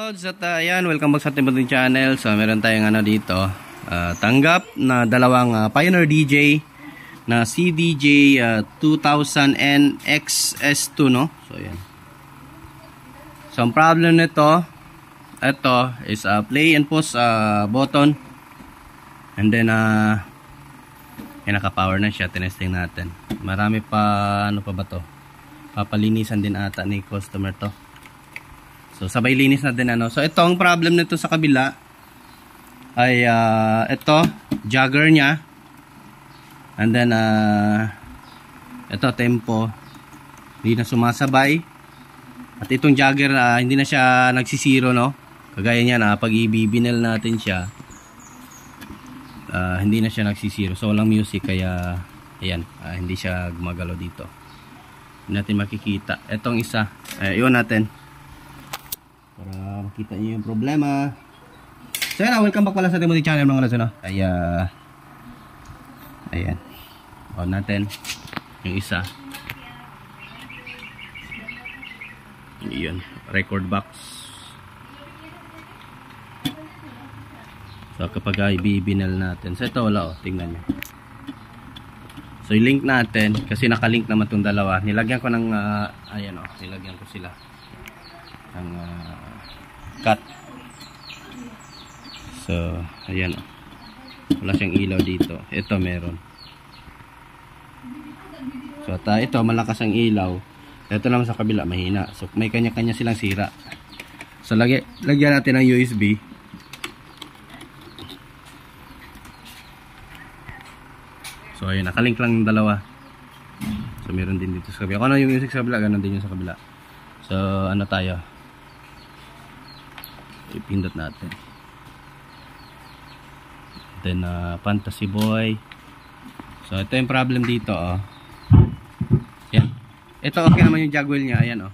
Lods at ayan, welcome back sa ating bunting channel. So meron tayong dito, tanggap na dalawang Pioneer DJ na CDJ 2000N XS2, no? So ayan. So ang problem nito, ito is play and pause button. And then naka-power na siya, tinesting natin. Marami pa, ano pa ba to? Papalinisan din ata ni customer to. So sabay linis na din So ito ang problem nito sa kabila ay ito jagger niya. And then ito tempo hindi na sumasabay. At itong jagger hindi na siya nagsisiro, no? Kagaya niya na pag ibibinel natin siya hindi na siya nagsisiro. So walang music kaya ayan, hindi siya gumagalaw dito. Hindi natin makikita. Etong isa, iwan natin para makita niyo yung problema. So yan, welcome back pala sa ating bunting channel mga kalas, no? Kaya ayan, on natin yung isa. Yun, record box. So kapag ibibinal natin, so ito wala, tingnan nyo. So i-link natin kasi nakalink naman itong dalawa. Nilagyan ko ng ayan, nilagyan ko sila ng cut. So ayan, wala siyang ilaw dito. Ito meron. So ito malakas ang ilaw. Ito naman sa kabila mahina. So may kanya-kanya silang sira. So lagyan natin ng USB. So ayun, nakalink lang ng dalawa. So meron din dito sa kabila. Kung ano yung music sa kabila, ganun din yung sa kabila. So ano tayo, ipindot natin. Then Fantasy Boy. So ito yung problem dito, yan. Ito okay naman yung jog wheel niya. Ayan,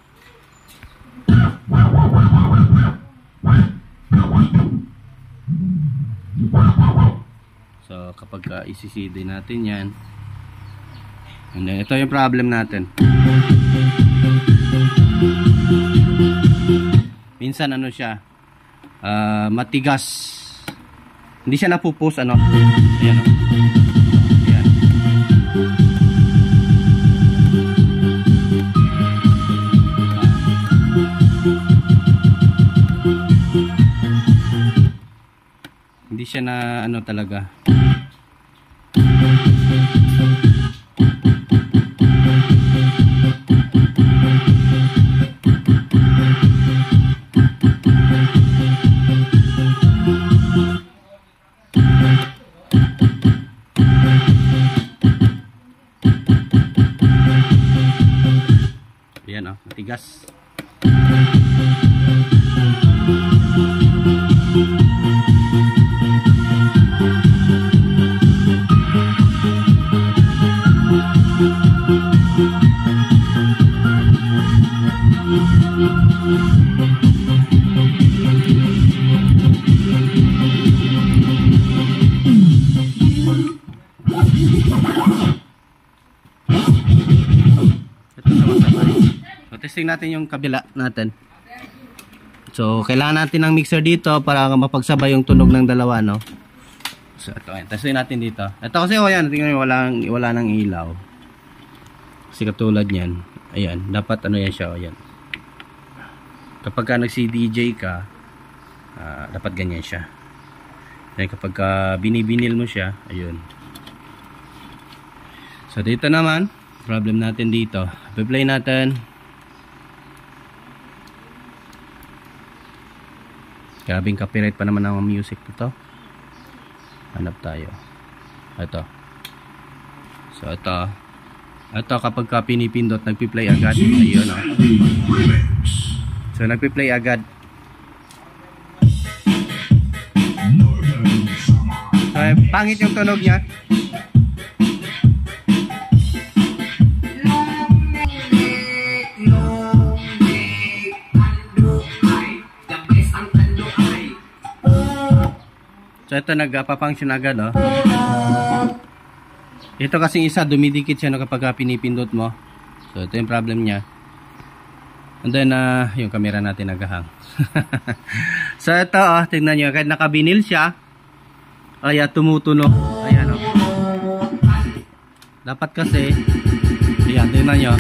So kapag isi-CD natin yan, and then ito yung problem natin. Minsan ano siya, matigas. Hindi siya napupus, Ayan, Ayan. Hindi siya na talaga. Ayan, matigas. Testing natin yung kabila natin. So kailangan natin ng mixer dito para mapagsabay yung tunog ng dalawa, no? So ito, testing natin dito. Ito kasi ayan, tingnan niyo wala nang ilaw. Kasi katulad niyan, ayan, dapat yan siya, ayan. Kapag nag-CDJ ka, dapat ganyan siya. Then kapag binibinil mo siya, ayun. So dito naman, problem natin dito. I-play natin. Grabing copyright pa naman ang music nito. Hanap tayo. Ito. So ito kapag pinipindot, nagpi-play agad. Ayun, So nagpi-play agad. Pangit yung tunog niya. So ito nagpapunction agad, Ito kasi isa dumidikit siya kapag pinipindot mo. So ito yung problem niya. And then yung camera natin naghahang. So ito tingnan nyo, kahit nakabinil siya ay tumutunog. Ayan dapat kasi ayan, tingnan nyo.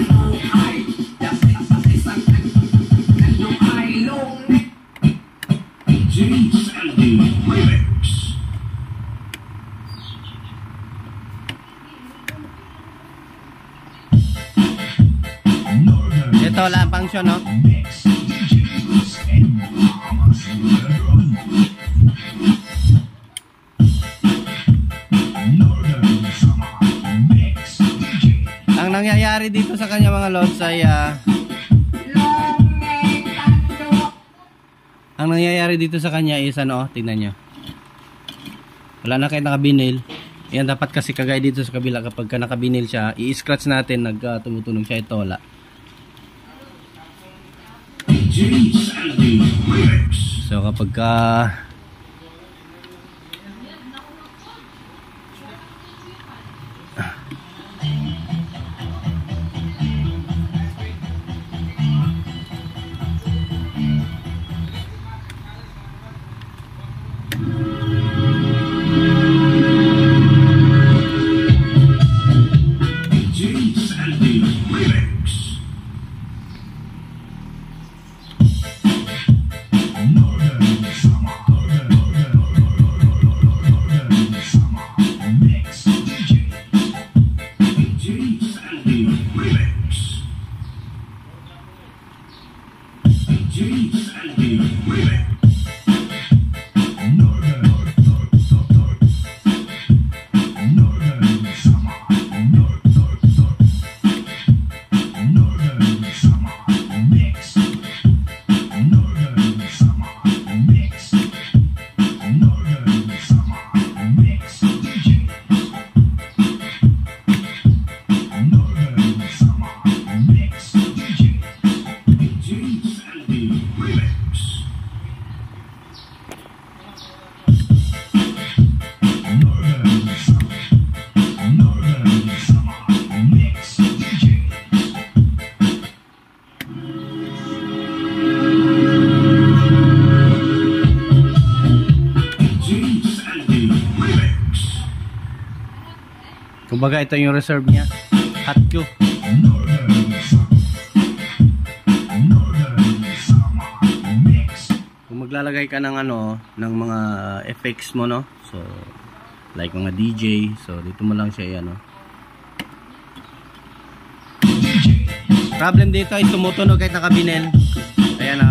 Ito lang function, no? Ang nangyayari dito sa kanya mga lods ay ang nangyayari dito sa kanya is tingnan nyo. Wala na kayo nakabinil. Yan dapat kasi kagaya dito sa kabila, kapag ka nakabinil siya, i-scratch natin, tumutunog siya. Ito wala. So kapag kumbaga ito yung reserve niya, hot Q. Kung maglalagay ka ng ng mga effects mo, no, so like mga DJ, so dito mo lang siya problem dito ay tumutunog kahit nakabinel. Ayan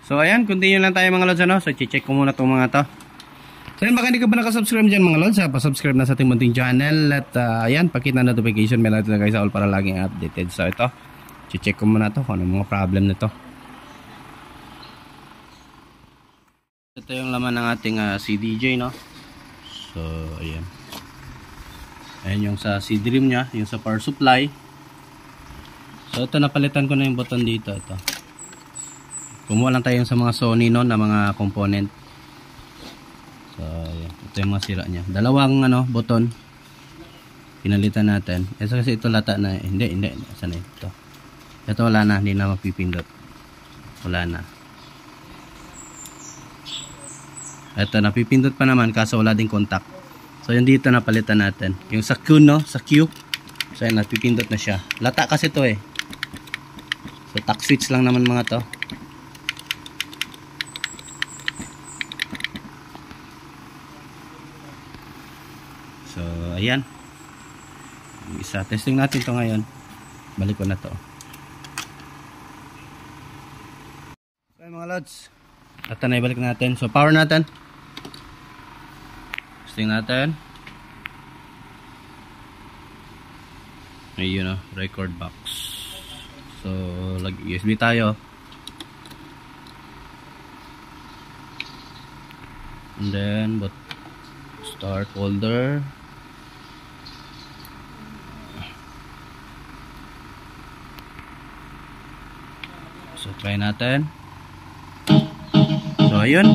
So ayan, continue lang tayo mga lods So check ko muna itong mga to. So ayan, baka hindi ka ba nakasubscribe dyan mga lods pa-subscribe na sa ating munting channel. At ayan, pakita na notification bell natin guys sa all para laging updated. So ito, check ko muna to kung ano mga problem nito. Ito yung laman ng ating CDJ, no. So ayan. Ayan yung sa C-Dream nya, yung sa power supply. So ito, napalitan ko na yung button dito. Ito, kumuha lang tayo sa mga Sony no, na mga component. So ayan, ito yung mga sira nya. Dalawang button pinalitan natin. Kasi ito lata na hindi. Saan ito? Ito wala na, hindi na mapipindot. Wala na. Ito napipindot pa naman kaso wala ding contact. So yung dito napalitan natin. Yung sa Q, no, sa Q. So ayan, napipindot na siya. Lata kasi to So tack switch lang naman mga to. So ayan, isa testing natin to ngayon. Balik ko na to. So mga lods, at na ibalik natin. So power natin, testing natin. Ayun record box. So USB tayo. And then start folder. So try natin. So ayun.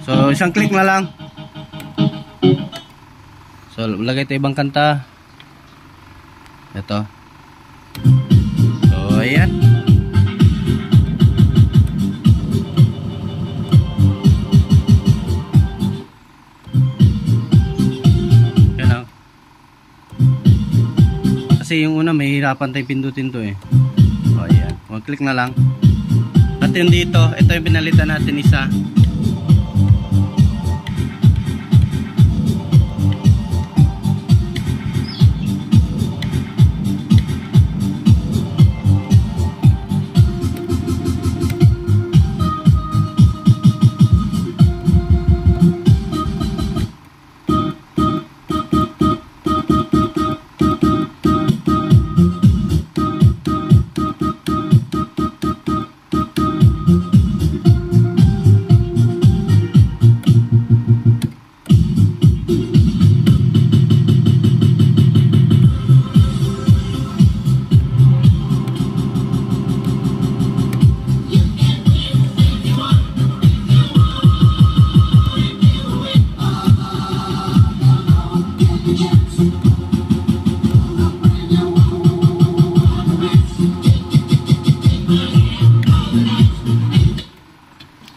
So isang click na lang. So lagay tayo ibang kanta. Ito. So ayan. Yan o. Kasi yung una may hirapan tayo pindutin to eh. So ayan. Mag-click na lang. At yung dito, ito yung pinalitan natin isa.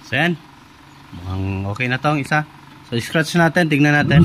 So yan, mukhang okay na tong isa. So scratch natin, tignan natin.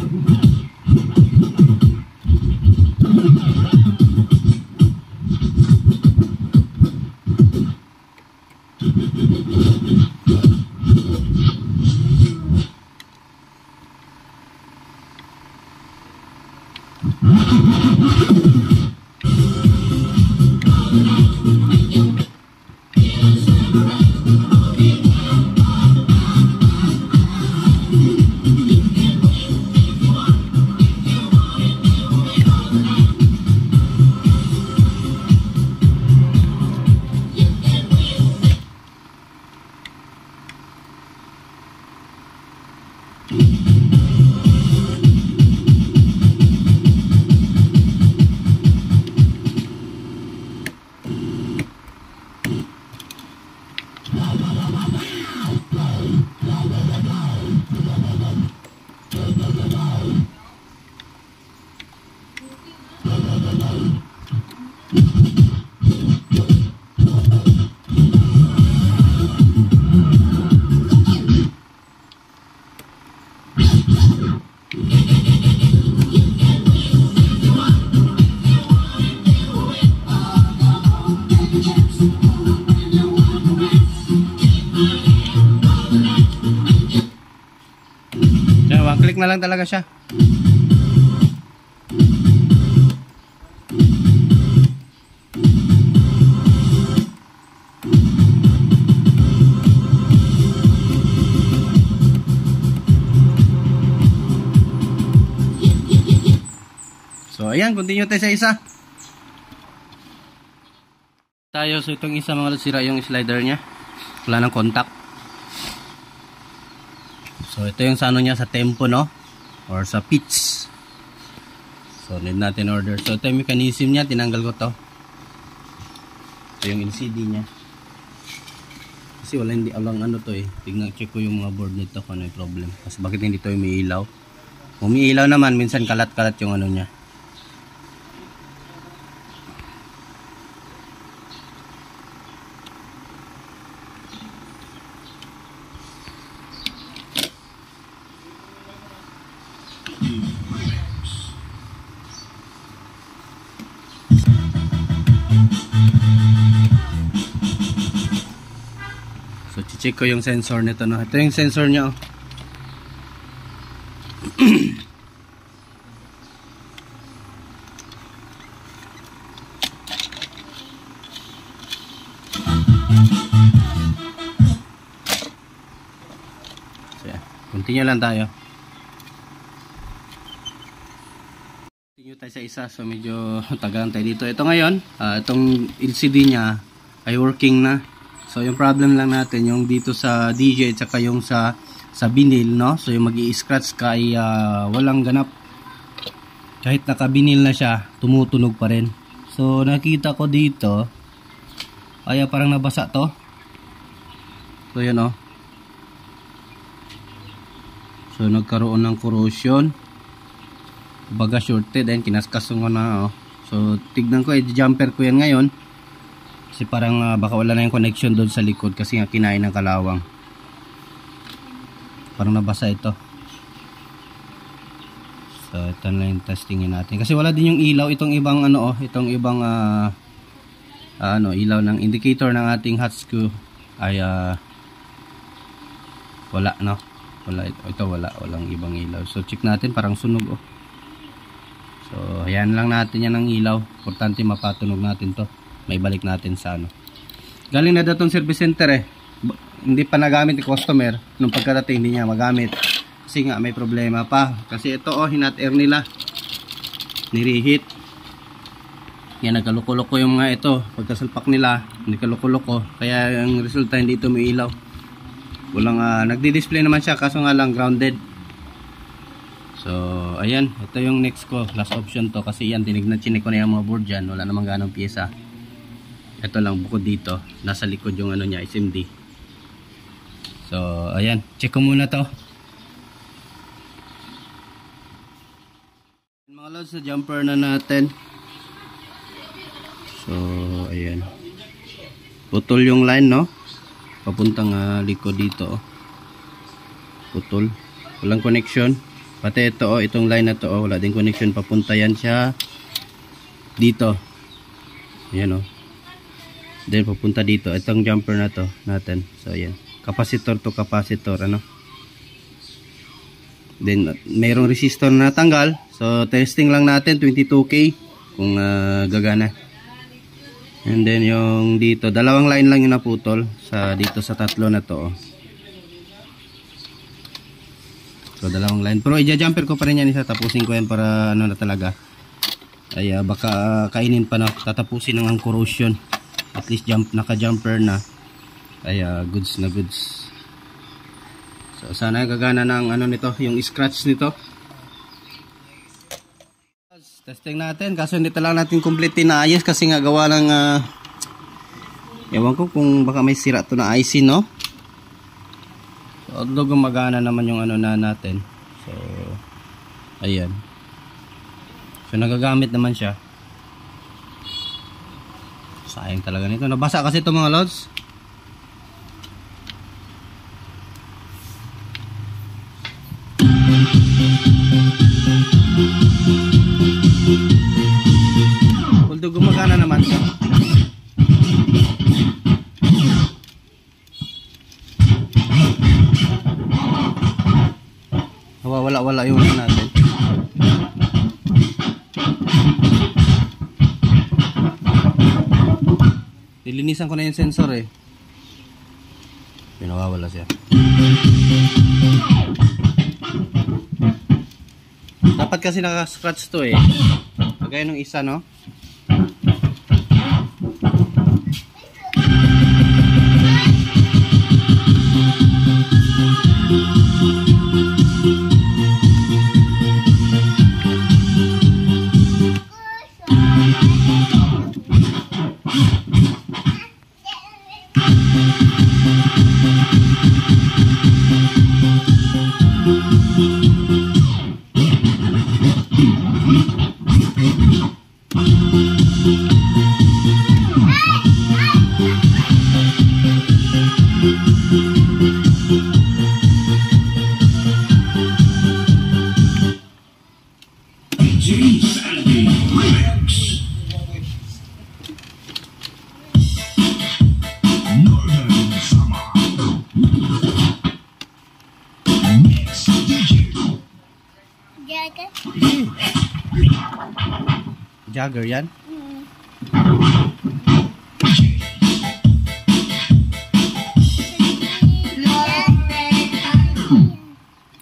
One click na lang talaga siya. So ayan, continue tayo sa isa. So itong isa mga sira yung slider nya. Wala nang contact. So ito yung sa ano niya, sa tempo no, or sa pitch. So need natin order. So ito yung mechanism niya, tinanggal ko to. Ito yung LCD niya. Kasi wala, hindi alang ano to eh. Tignan, check ko yung mga board nito kung ano yung problem. Kasi bakit hindi to umiilaw. Umiilaw naman, minsan kalat-kalat yung ano niya. So check ko yung sensor nito no. Ito yung sensor niya oh. So, continue lang tayo. Continue tayo sa isa, so medyo tagalan tayo dito. Ito ngayon, itong LCD niya ay working na. So yung problem lang natin yung dito sa DJ at saka yung sa binil, no? So yung magi-scratch ka ay walang ganap. Kahit naka-binil na siya, tumutunog pa rin. So nakita ko dito ay parang nabasa to. So yun, oh. So nagkaroon ng corrosion. Baga shorted and kinaskasun ko na, oh. So tignan ko, i-jumper ko yan ngayon kasi parang baka wala na yung connection doon sa likod kasi nga kinain ng kalawang. Parang nabasa ito. So ito na yung testingin natin kasi wala din yung ilaw itong ibang ano, oh, itong ibang ilaw ng indicator ng ating hot screw ay wala, no. Ito walang ibang ilaw. So check natin, parang sunog, oh. So, ayan lang natin yan ng ilaw. Importante mapatunog natin to. May balik natin sa ano. Galing na datong service center eh. Hindi pa nagamit ni customer. Nung pagkadating hindi niya magamit. Kasi nga may problema pa. Kasi ito, oh, hinat air nila. Nirihit. Yan, nagkaluko-luko yung mga ito. Pagkasalpak nila, hindi kaluko-luko. Kaya yung resulta hindi ito may ilaw. Walang, nagdi-display naman siya. Kaso nga lang grounded. So, ayan, ito yung next ko, last option to kasi yan, chinik ko na yung mga board dyan, wala namang ganong pyesa. Ito lang, bukod dito, nasa likod yung ano niya, SMD. So, ayan, check ko muna to. Mga lods, sa jumper na natin. So, ayan. Putol yung line, no? Papuntang likod dito, oh. Putol. Walang connection. Pati ito, oh, itong line na to, oh, wala din connection, papunta yan siya dito. Ayan, oh. Then papunta dito, itong jumper na to natin. So ayan, capacitor to capacitor, ano. Then mayroong resistor na natanggal. So testing lang natin 22K kung gagana. And then yung dito, dalawang line lang yung naputol sa dito sa tatlo na to, oh. So dalawang line. Pero i-jumper ko pa rin yan isa. Tapusin ko yan para ano na talaga. Ay baka kainin pa na. Tatapusin ng corrosion. At least naka-jumper na. Ay goods na goods. So sana gagana ng ano nito. Yung scratch nito. Testing natin. Kaso hindi talaga natin complete na ayos. Kasi nga gawa ng ewan ko kung baka may sira to na IC, no? Although gumagana naman yung ano na natin. So ayan. So nagagamit naman siya. Sayang talaga nito. Nabasa kasi ito mga lods. Although gumagana naman siya. Wala yung ano natin. Nilinisan ko na yung sensor eh. Pinawawala siya. Dapat kasi naka-scratch to eh. Kagaya nung isa, no? Jagger yan?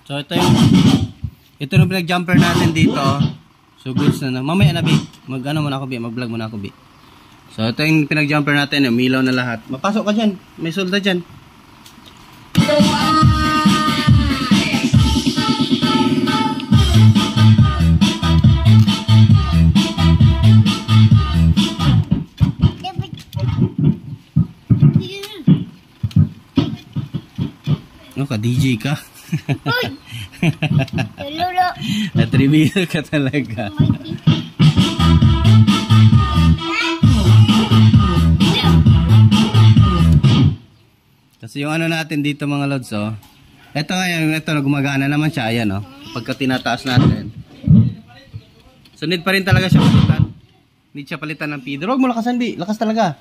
So ito yung pinag-jumper natin dito. So goods na. Mamaya na, Bi. Mag-ano muna ako, Bi. Mag-vlog muna ako, Bi. So ito yung pinag-jumper natin. Umilaw na lahat. Mapasok ka dyan. May solda dyan. Oh, ka-DJ ka. Lolo. Natribilo ka talaga. Kasi yung ano natin dito mga lods, oh. Ito ngayon, ito gumagana naman siya, ayan, oh. Pagka tinataas natin. So need pa rin talaga siya palitan. Need siya palitan ng feeder. Huwag mo lakasan, Bi. Lakas talaga.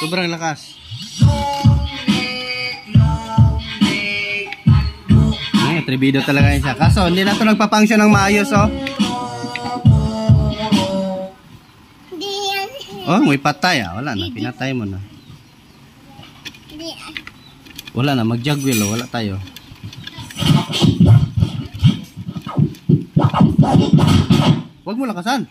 Sobrang lakas. Ay, tribido talaga yun siya. Kaso, hindi na ito nagpa-function ng maayos, oh. Oh, may patay, ah. Wala na. Pinatay mo na. Wala na. Mag-jugwheel, oh. Wala tayo. Huwag mo lakasan.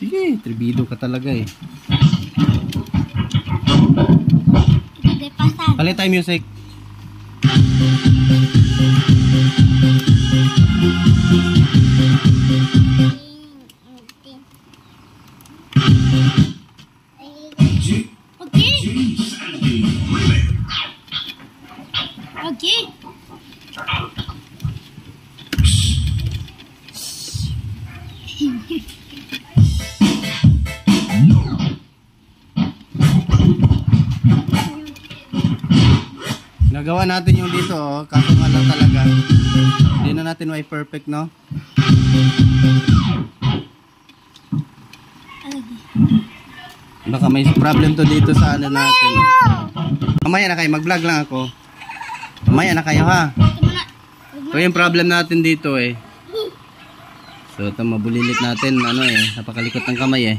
Sige, tribido ka talaga eh. Palit tayo music. Okay. Nagawa natin yung dito, oh. Kaso nga lang talaga hindi na natin may perfect, no? Baka may problem to dito sa ano natin. Mamaya na kayo, mag-vlog lang ako. Mamaya na kayo, ha? So yung problem natin dito eh. So ito mabulilit natin, ano eh, napakalikot ng kamay eh.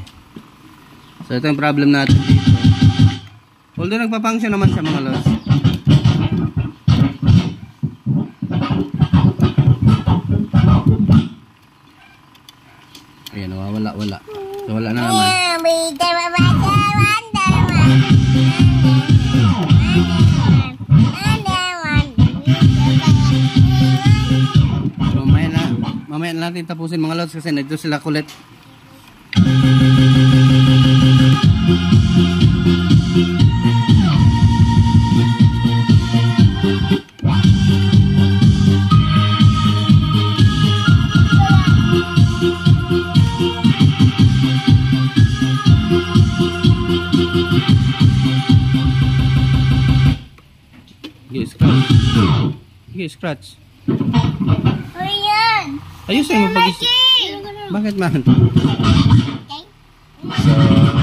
So ito yung problem natin dito. Although nagpa-function naman siya mga lods. Ayan, wala. So wala na naman. So mamaya na natin tapusin mga lods kasi nandito sila kulit. Sige, scratch. Ayan. Ayusin mo pag-isip. Bakit man? So,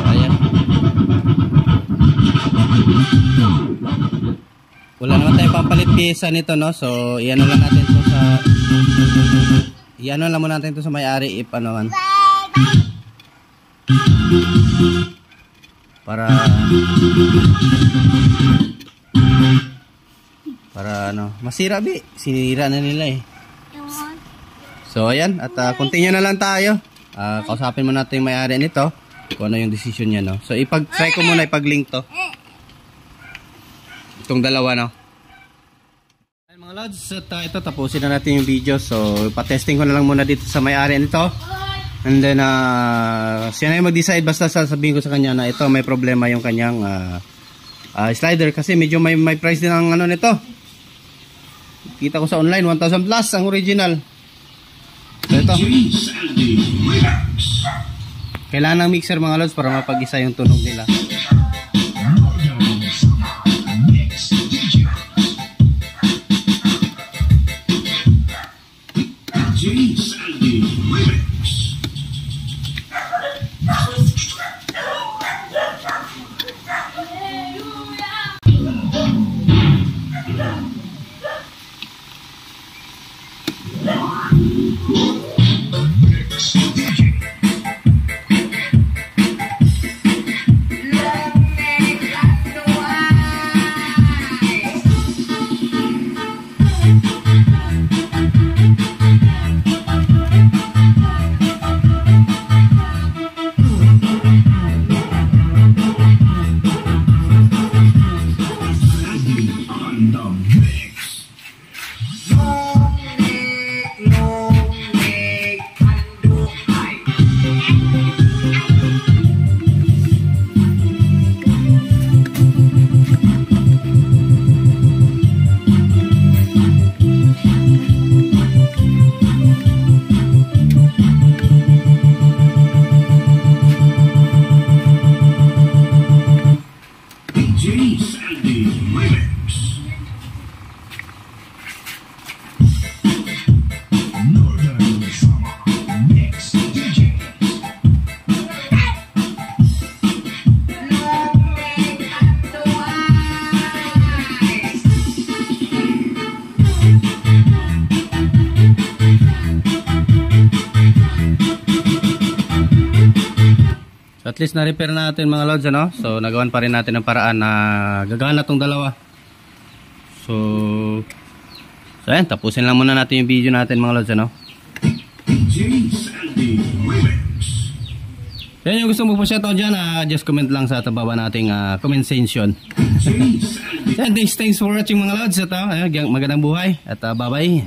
ayan. Wala naman tayong pampalit pyesa nito, no? So, iyan lang natin to sa... Iyan lang muna natin to sa may-ari if ano man. Para ano, masira Bi. Sinira na nila eh. So ayan, at continue na lang tayo. Kausapin mo natin yung may-ari nito kung ano yung decision niya, no. So try ko muna ipag-link to. Itong dalawa, no. Ayan mga lods, at ito tapusin na natin yung video. So pa-testing ko na lang muna dito sa may-ari nito. And then siya na yung mag-decide, basta sasabihin ko sa kanya na ito may problema yung kanyang slider kasi medyo may price din ang ano nito. Kita ko sa online 1,000 plus ang original. So ito. Kailangan ng mixer mga lods para mapag-isa yung tunog nila. So, at least na-repair natin mga lods, ano? So, nagawan pa rin natin ng paraan na gagana tong dalawa. So ayan, tapusin lang muna natin yung video natin mga lods, ano? So, yung gusto mo po shoutout dyan, just comment lang sa tababa nating comment section. And thanks for watching mga lods. At magandang buhay at bye bye.